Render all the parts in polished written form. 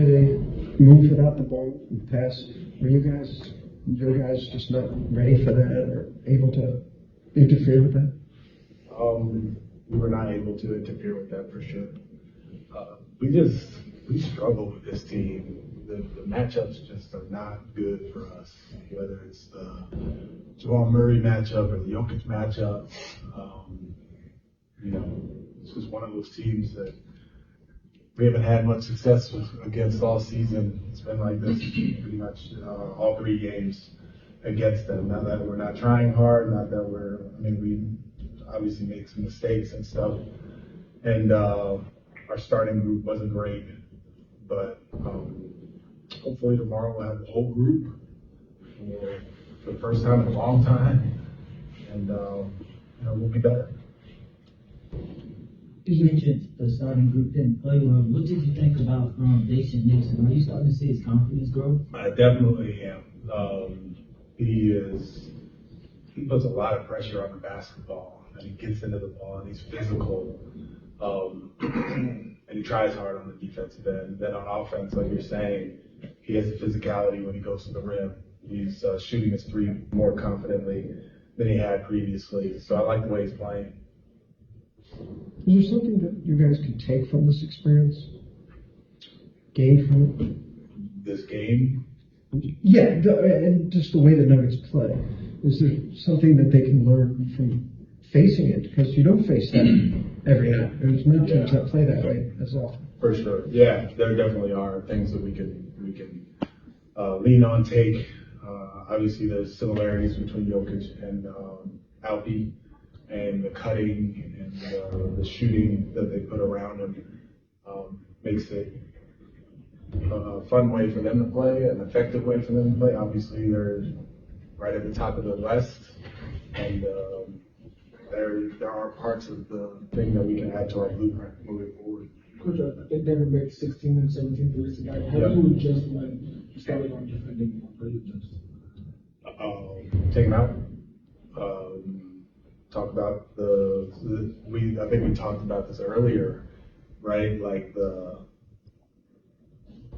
They move without the ball in the past. Are your guys just not ready for that or able to interfere with that? We were not able to interfere with that for sure. We struggle with this team. The matchups just are not good for us. Whether it's the Jamal Murray matchup or the Jokic matchup, it's just one of those teams that we haven't had much success against all season. It's been like this pretty much all 3 games against them. Not that we're not trying hard, not that we obviously made some mistakes and stuff. And our starting group wasn't great. But hopefully tomorrow we'll have the whole group for the first time in a long time. And we'll be better. You mentioned the starting group didn't play well. What did you think about Jae'Sean Tate? Are you starting to see his confidence grow? I definitely am. He puts a lot of pressure on the basketball, and he gets into the ball, and he's physical, and he tries hard on the defensive end. Then on offense, like you're saying, he has the physicality when he goes to the rim. He's shooting his 3 more confidently than he had previously. So I like the way he's playing. Is there something that you guys can take from this experience? Gain from it? This game? Yeah, and just the way the Nuggets play. Is there something that they can learn from facing it? Because you don't face that every night. There's no teams that play that way as often. For sure. Yeah, there definitely are things that we can lean on, take. Obviously, there's similarities between Jokic and Alpi, and the cutting and the shooting that they put around him makes it a fun way for them to play, an effective way for them to play. Obviously, they're right at the top of the West, and there are parts of the thing that we can add to our blueprint moving forward. Coach, I think Devin made 16 and 17 threes tonight. How do you adjust when you started on defending? How do you adjust? Take them out. Talk about I think we talked about this earlier, right? Like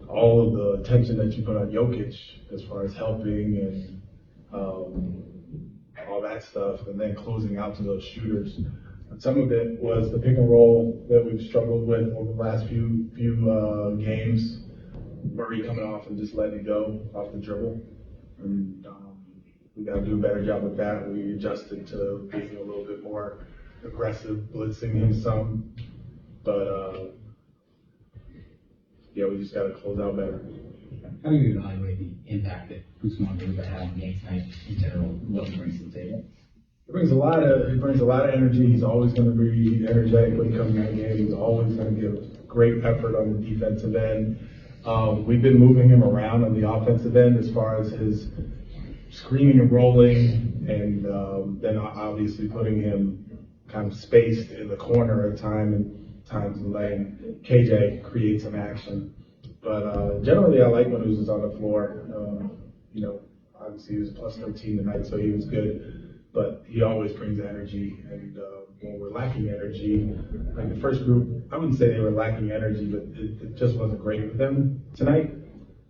all of the attention that you put on Jokic as far as helping and all that stuff, and then closing out to those shooters. And some of it was the pick and roll that we've struggled with over the last few games. Murray coming off and just letting it go off the dribble. And we got to do a better job with that. We adjusted to being a little bit more aggressive, blitzing him some. But, we just got to close out better. How do you evaluate the impact that Usman Group had on game tonight in general? What he brings to the table? He brings a lot of energy. He's always going to be energetic when he comes in that game. He's always going to give great effort on the defensive end. We've been moving him around on the offensive end as far as his screaming and rolling, and then obviously putting him kind of spaced in the corner at times and letting KJ create some action. But generally, I like when Uz is on the floor. Obviously he was plus 13 tonight, so he was good. But he always brings energy, and when we're lacking energy, like the first group, I wouldn't say they were lacking energy, but it just wasn't great for them tonight.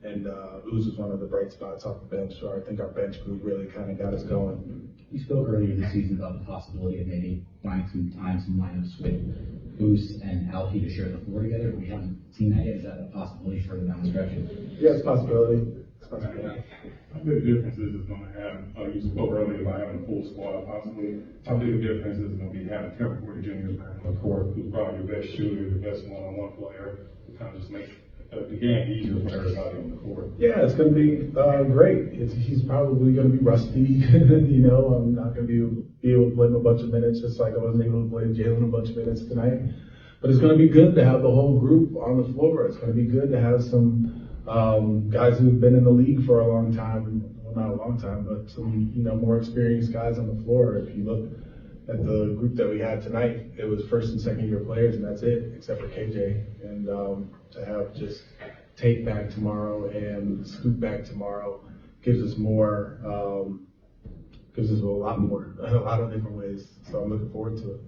And Uz was one of the bright spots off the bench, so I think our bench group really kind of got us going. You spoke earlier this season about the possibility of maybe finding some lineups with Uz and Alfie to share the floor together. We haven't seen that yet. Is that a possibility further down the stretch? Yeah, it's a possibility. I think the difference is going to have, you spoke earlier about having a full squad possibly. I think the difference is going to be having Kevin Porter Jr. back on the court, who's probably your best shooter, the best one-on-one player. It kind of just makes the game easier for everybody on the court. Yeah, it's going to be great. He's probably going to be rusty. I'm not going to be able to play him a bunch of minutes, just like I wasn't able to play Jalen a bunch of minutes tonight. But it's going to be good to have the whole group on the floor. It's going to be good to have some guys who've been in the league for a long time. Well, not a long time, but some more experienced guys on the floor. If you look at the group that we had tonight, it was first and second year players, and that's it, except for KJ. And to have just Tate back tomorrow and Scoot back tomorrow gives us more, gives us a lot more, a lot of different ways. So I'm looking forward to it.